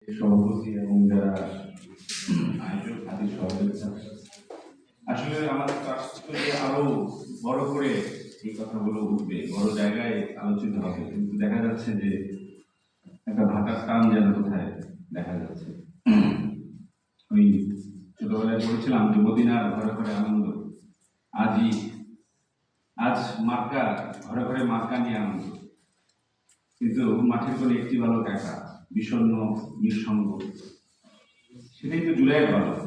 সভাপতি এবং যারা আয়োজক তাদের সহযোগিতা, আসলে আমাদের কাজগুলো আরো বড় করে এই কথাগুলো উঠবে, বড় জায়গায় আলোচিত হবে, কিন্তু দেখা যাচ্ছে যে একটা ভাটার টান যেন কোথায় দেখা যাচ্ছে। ওই ছোটবেলায় পড়েছিলাম যে মদিনার ঘরে ঘরে আনন্দ, আজ মার্কা, ঘরে ঘরে মার্কা নিয়ে আনন্দ, কিন্তু মাঠের কোলে একটি বালক একা, বিষণ্ণ নিঃসঙ্গ। সেটাই তো জুলাইয়ের বালক,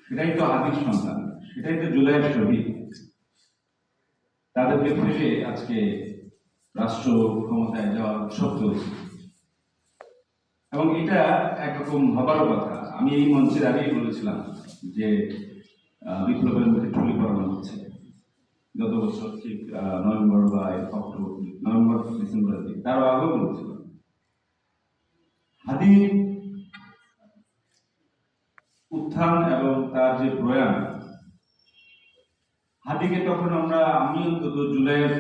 সেটাই তো হাদির সন্তান, সেটাই তো জুলাইয়ের শহীদ। তাদেরকে ফেলে আজকে রাষ্ট্র ক্ষমতায় যাওয়ার উৎসব চলছে, এবং এটা একরকম ভাবারও কথা। আমি এই মঞ্চের আগেই বলেছিলাম যে বিপ্লবের মুখে ঠুলি পড়ানো হচ্ছে। গত বছর ঠিক নভেম্বর বা অক্টোবর, নভেম্বর ডিসেম্বরের দিকে, তারও আগেও বলেছিলাম হাদির উত্থান এবং তার যে প্রয়াণ, হাদিকে তখন আমি অন্তত জুলাইয়ের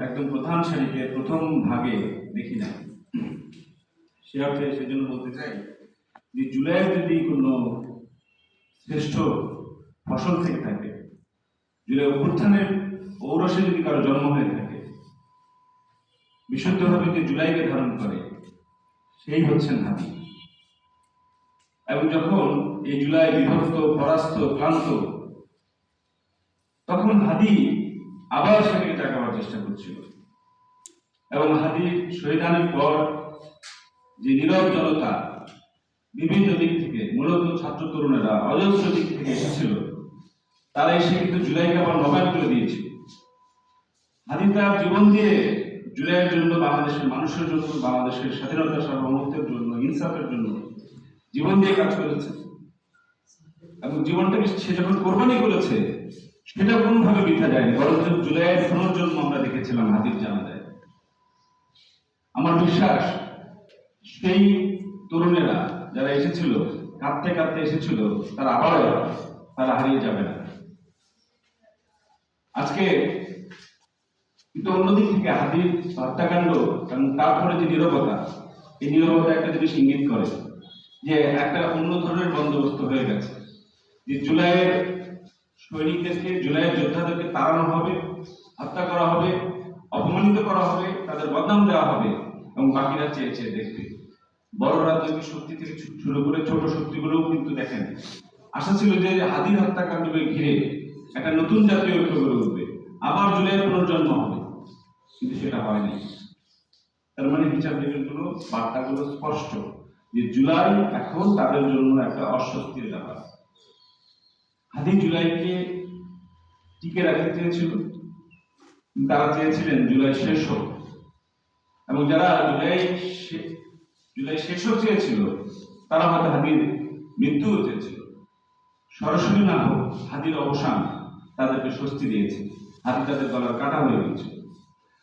একদম প্রধান সারিতে প্রথম ভাগে দেখি না। সে অর্থে সেজন্য বলতে চাই যে জুলাইয়ের যদি কোনো শ্রেষ্ঠ ফসল থেকে থাকে, জুলাই অভ্যুত্থানের ঔরসে যদি কারো জন্ম হয়ে থাকে, বিশুদ্ধভাবে যে জুলাইকে ধারণ করে, সেই হচ্ছেন হাদি। এবং যখন এই জুলাই বিভক্ত, পরাস্ত, ক্লান্ত, তখন হাদি আবার সেটাকে জাগাবার চেষ্টা করছিল। এবং হাদির শহীদানের পর যে নীরব জনতা বিভিন্ন দিক থেকে, মূলত ছাত্র তরুণেরা অজস্র দিক থেকে এসেছিল, তারা এসে কিন্তু জুলাইকে আবার নবায়ন করে দিয়েছিল। হাদি তার জীবন দিয়ে জুলাইয়ের জন্য, বাংলাদেশের মানুষের জন্য, বাংলাদেশের স্বাধীনতা সার্বভৌমত্বের জন্য, ইনসাফের জন্য জীবন দিয়ে কাজ করেছে। এবং জীবনটাকে সে যখন কোরবানি করেছে, সেটা কোনোভাবে বৃথা যায়নি, বরঞ্চ জুলাইয়ের পুনর্জন্ম আমরা দেখেছিলাম হাদির জানাজায়। আমার বিশ্বাস সেই তরুণেরা যারা এসেছিল, কাঁদতে কাঁদতে এসেছিল, তারা হারিয়ে যাবে না। আজকে কিন্তু অন্যদিক থেকে হাদির হত্যাকাণ্ড এবং তারপরে যে নীরবতা, এই নীরবতা একটা জিনিস ইঙ্গিত করে যে একটা অন্য ধরনের বন্দোবস্ত হয়ে গেছে, যে জুলাইয়ের সৈনিকদেরকে, জুলাইয়ের যোদ্ধাদেরকে তাড়ানো হবে, হত্যা করা হবে, অপমানিত করা হবে, তাদের বদনাম দেওয়া হবে, এবং বাকিরা চেয়ে চেয়ে দেখবে। বড় রাজনৈতিক শক্তি থেকে শুরু করে ছোট শক্তিগুলোও কিন্তু দেখেন, আশা ছিল যে হাদির হত্যাকাণ্ডকে ঘিরে একটা নতুন জাতীয় ঐক্য গড়ে উঠবে, আবার জুলাইয়ের পুনর্জন্ম হবে, কিন্তু সেটা হয়নি। তার মানে বিচার বিবেকগুলো, বার্তাগুলো স্পষ্ট যে জুলাই এখন তাদের জন্য একটা অস্বস্তির ব্যাপার। হাদি জুলাইকে টিকে রাখতে চেয়েছিল, তারা চেয়েছিলেন জুলাই শেষ হোক, এবং যারা জুলাই শেষ হোক চেয়েছিল, তারা হয়তো হাদির মৃত্যুও চেয়েছিল। সরাসরি না হোক, হাদির অবসান তাদেরকে স্বস্তি দিয়েছে। হাদি তাদের গলার কাটা হয়ে গেছে।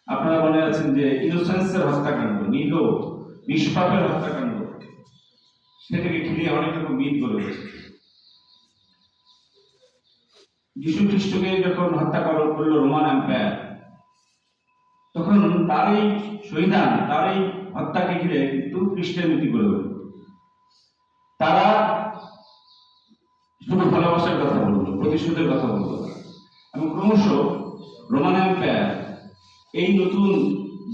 আপনারা মনে আছেন যে ইনোসেন্সের হত্যাকাণ্ড, নিষ্পাপের হত্যাকাণ্ড, সেটাকে ঘিরে অনেক রকম মিথ গড়ে উঠেছে। যীশু খ্রিস্টকে যখন হত্যা করলো রোমান এম্পায়ার, তখন তার এই শহীদান, তার এই হত্যাকে ঘিরে কিন্তু খ্রিস্টানিটি গড়ে উঠল। তারা শুধু ভালোবাসার কথা বললো, প্রতিশোধের কথা বললো, এবং ক্রমশ রোমান এম্পায়ার এই নতুন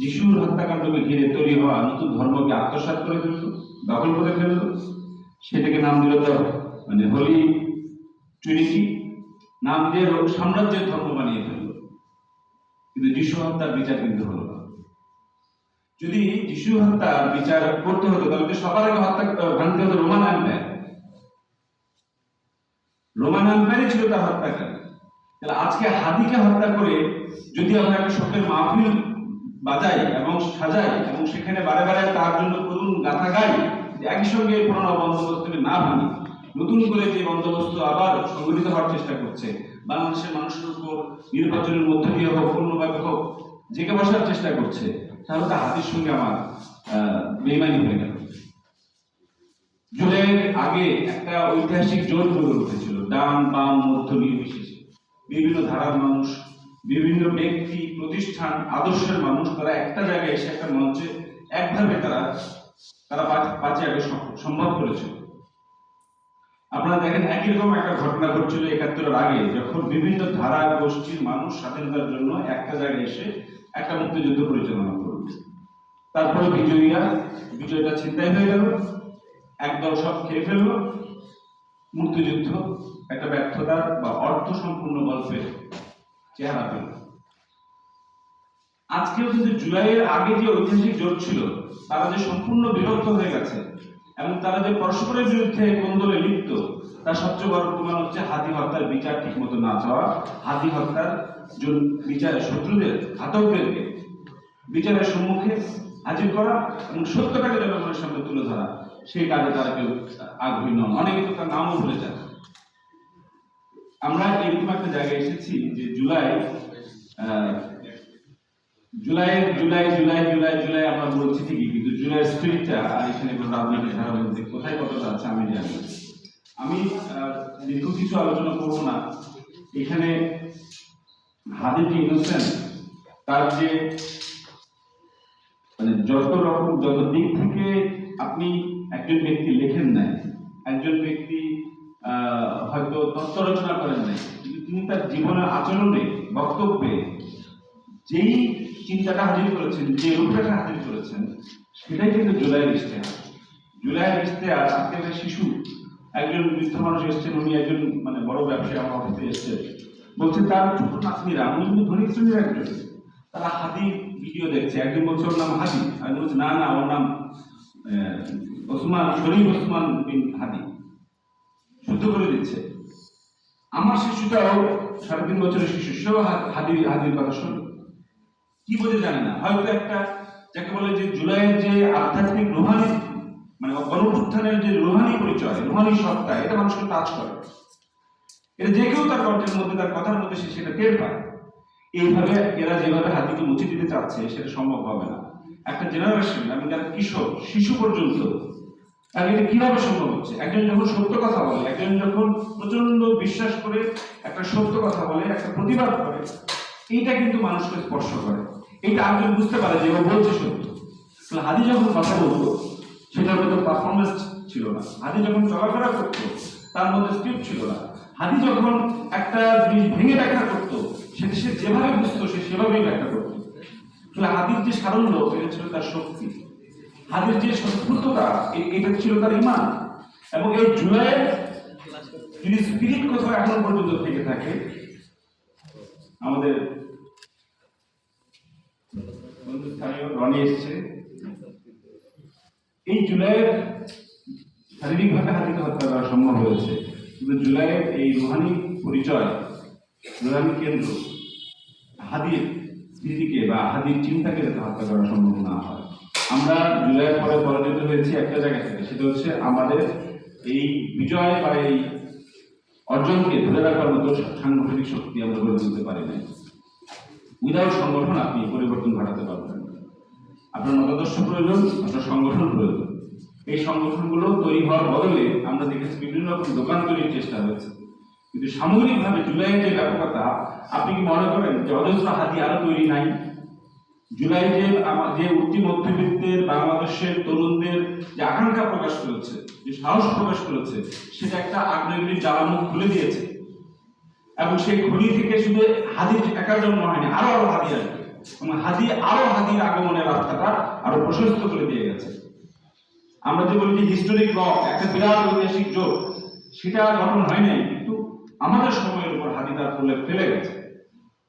যিশুর হত্যাকাণ্ডকে ঘিরে তৈরি হওয়া নতুন ধর্মকে আত্মসাৎ করে ফেলল, দখল করে ফেলল। সেটাকে নাম দিল হোলি ট্রিনিটি, নাম দিয়ে সাম্রাজ্যের ধর্ম বানিয়ে ফেলল। কিন্তু যিশু হত্যার বিচার কিন্তু হলো না। যদি যিশু হত্যার বিচার করতে হতো, তাহলে সবার আগে ভাঙতে হতো রোমান এম্পায়ার। রোমান এম্পায়ারই ছিল তার হত্যাকারী। তাহলে আজকে হাদিকে হত্যা করে যদি আমরা একটা শোকের মাহফিল বাজাই এবং সাজাই, এবং সেখানে বারে বারে তার জন্য করুণ গাথা গাই, একই সঙ্গে পুরোনো বন্দোবস্তকে না ভাঙি, নতুন করে যে বন্দোবস্ত আবার সংগঠিত হওয়ার চেষ্টা করছে, বাংলাদেশের মানুষের উপর নির্বাচনের মধ্য দিয়ে হোক, অন্যভাবে হোক, জেগে বসার চেষ্টা করছে, তাহলে তো হাদির সঙ্গে আমার বেইমানি হয়ে গেল। জুলাইয়ের আগে একটা ঐতিহাসিক জোট গড়ে উঠেছিল, ডান বাম মধ্য নির্বিশেষে বিভিন্ন ধারার মানুষ, বিভিন্ন ব্যক্তি, প্রতিষ্ঠান, আদর্শের মানুষ, তারা একটা জায়গায় এসে একটা মঞ্চে একভাবে তারা তারা 5ই আগস্ট সম্ভব করেছিল। আপনারা দেখেন একই রকম একটা ঘটনা ঘটছিল 71-এর আগে, যখন বিভিন্ন ধারা গোষ্ঠীর মানুষ স্বাধীনতার জন্য একটা জায়গায় এসে একটা মুক্তিযুদ্ধ পরিচালনা করল। তারপরে বিজয়টা ছিনতাই হয়ে গেল, একদল সব খেয়ে ফেললো, মুক্তিযুদ্ধ একটা ব্যর্থতার বা অর্থ সম্পূর্ণ গল্পের চেহারা পেল। আজকেও কিন্তু জুলাইয়ের আগে যে ঐতিহাসিক জোট ছিল তারা যে সম্পূর্ণ বিভক্ত হয়ে গেছে এবং তারা যে পরস্পরের বিরুদ্ধে কোন্দলে লিপ্ত, তার সবচেয়ে বড় প্রমাণ হচ্ছে হাদি হত্যার বিচার ঠিক মতো না চাওয়া, হাদি হত্যার বিচার শত্রুদের, ঘাতকদেরকে বিচারের সম্মুখে হাজির করা এবং সত্যটাকে জনগণের সামনে তুলে ধরা, সেই কাজে তারা কেউ আগ্রহী নন। অনেকে তো তার নামও ভুলে যান। আমরা এরকম একটা জায়গায় এসেছি যে জুলাই আমরা বলছি ঠিকই, কিন্তু জুলাইয়ের স্পিরিটটা আর এখানে রাজনৈতিক ধারার মধ্যে কোথায় কতটা আছে আমি জানি। আমি দীর্ঘ কিছু আলোচনা করবো না। এখানে হাদি যে ইনোসেন্ট, তার যে মানে যত দিক থেকে আপনি একজন ব্যক্তি লেখেন নাই, একজন ব্যক্তি হয়তো তত্ত্ব রচনা করেন নাই, কিন্তু তিনি তার জীবনের আচরণে, বক্তব্যে যেই চিন্তাটা হাজির করেছেন, যে রূপরেখা হাজির করেছেন, সেটাই কিন্তু জুলাইয়ের ইশতেহার। আজকে একটা শিশু, একজন বৃদ্ধ মানুষ এসছেন, উনি একজন মানে বড় ব্যবসায়ী আমার অফিসে এসছেন, বলছে তার ছোট নাতনিরা, উনি কিন্তু ধনী শ্রেণীর একজন, তারা হাদি ভিডিও দেখছে। একজন বলছে ওর নাম হাদি, একজন বলছে না ওর নাম শরীফ ওসমান বিন হাদি, শুদ্ধ করে দিচ্ছে। আমার শিশুটাও 3.5 বছরের শিশু, সেও হাদির কথা শুনে কি বোঝে জানে না, হয়তো একটা যাকে বলে যে জুলাইয়ের যে আধ্যাত্মিক রুহানি মানে গণপুত্থানের যে রুহানি পরিচয়, রুহানি সত্তা, এটা মানুষকে টাচ করে। এটা যে কেউ তার কণ্ঠের মধ্যে, তার কথার মধ্যে সে সেটা টের পায়। এইভাবে এরা যেভাবে হাদিকে মুছে দিতে চাচ্ছে, সেটা সম্ভব হবে না। একটা জেনারেশন, আমি যারা কিশোর, শিশু পর্যন্ত, তাহলে এটা কিভাবে সম্ভব হচ্ছে? একজন যখন সত্য কথা বলে, একজন যখন প্রচন্ড বিশ্বাস করে একটা সত্য কথা বলে, একটা প্রতিবাদ করে, এইটা কিন্তু মানুষকে স্পর্শ করে। এইটা একজন বুঝতে পারে যে ও বলছে সত্য। হাদি যখন কথা বলতো, সেটার মধ্যে পারফরমেন্স ছিল না। হাদি যখন চলাফেরা করতো, তার মধ্যে স্ক্রিপ্ট ছিল না। হাদি যখন একটা জিনিস ভেঙে ব্যাখ্যা করতো, সেটা সে যেভাবে বুঝতো সে সেভাবেই ব্যাখ্যা করতো। হাদির যে সারল্য, এটা ছিল তার শক্তি। হাদির যে স্বস্ফূর্ততা, এটা ছিল তার ঈমান। এবং এই জুলাইয়ের যদি স্পিরিট কোথাও এখনো পর্যন্ত থেকে থাকে, আমাদের স্থানীয় রনি এসছে, এই জুলাইয়ের শারীরিকভাবে হাদিকে হত্যা করা সম্ভব হয়েছে, কিন্তু জুলাইয়ের এই রুহানি পরিচয়, রুহানি কেন্দ্র, হাদির স্মৃতিকে বা হাদির চিন্তাকে যাতে হত্যা করা সম্ভব না হয়। আমরা জুলাইয়ের পরে পরাজিত হয়েছি একটা জায়গা থেকে, সেটা হচ্ছে আমাদের এই বিজয় বা এই অর্জনকে ধরে রাখার মতো সাংগঠনিক শক্তি আমরা গড়ে তুলতে পারি না। উইদাউট সংগঠন আপনি পরিবর্তন ঘটাতে পারবেন না। আপনার মতাদর্শ প্রয়োজন, আপনার সংগঠন প্রয়োজন। এই সংগঠনগুলো তৈরি হওয়ার বদলে আমরা দেখেছি বিভিন্ন রকম দোকান তৈরির চেষ্টা হয়েছে, কিন্তু সামগ্রিকভাবে জুলাইয়ের যে ব্যাপকতা, আপনি কি মনে করেন যে অজস্র হাদি আরো তৈরি নাই? জুলাই যে উঠতি মধ্যবিত্তের বাংলাদেশের তরুণদের যে আকাঙ্ক্ষা প্রকাশ করেছে, যে সাহস প্রকাশ করেছে, সেটা একটা আগ্নেয়গিরির জ্বালামুখ খুলে দিয়েছে। এবং সেই খনি থেকে শুধু হাদির একার জন্য হয়নি, আরো হাদি আসবে এবং হাদির আগমনের রাস্তাটা আরো প্রশস্ত করে দিয়ে গেছে। আমরা যে বলি যে হিস্টোরিক রক, একটা বিরাট ঐতিহাসিক যোগ, সেটা গঠন হয় নাই, কিন্তু আমাদের সময়ের উপর হাদি তার ফেলে গেছে।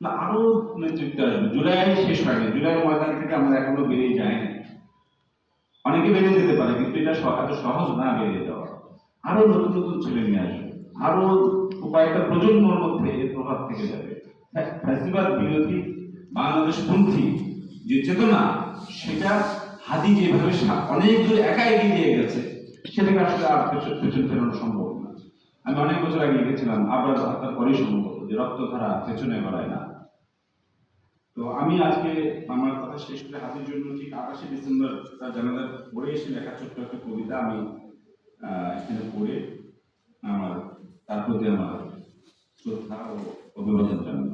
না, আরো নেতৃত্ব আসবে। জুলাই শেষ হয়নি, জুলাই ময়দান থেকে আমরা এখনো বেরিয়ে যাইনি। অনেকে বেরিয়ে যেতে পারে, কিন্তু এটা এত সহজ না বেরিয়ে যাওয়া। আরো নতুন নতুন ছেলে নিয়ে আসবে, আরো কয়েকটা প্রজন্মের মধ্যে এর প্রভাব থেকে যাবে। ফ্যাসিবাদ বিরোধী বাংলাদেশপন্থী যে চেতনা, সেটা হাদি যেভাবে অনেক দূর একা এগিয়ে দিয়ে গেছে, সেটাকে আসলে আর পেছন ফেরানো সম্ভব না। আমি অনেক বছর আগে লিখেছিলাম, আবার হত্যার পরেই সম্ভব যে রক্তধারা পেছনে গড়ায় না। তো আমি আজকে আমার কথা শেষ করে হাদির জন্য ঠিক 28 ডিসেম্বর তার জানাজা পড়ে এসে লেখা ছোট্ট একটা কবিতা আমি এখানে পড়ে আমার তার প্রতি আমার শ্রদ্ধা ও অভিবাদন জানাই।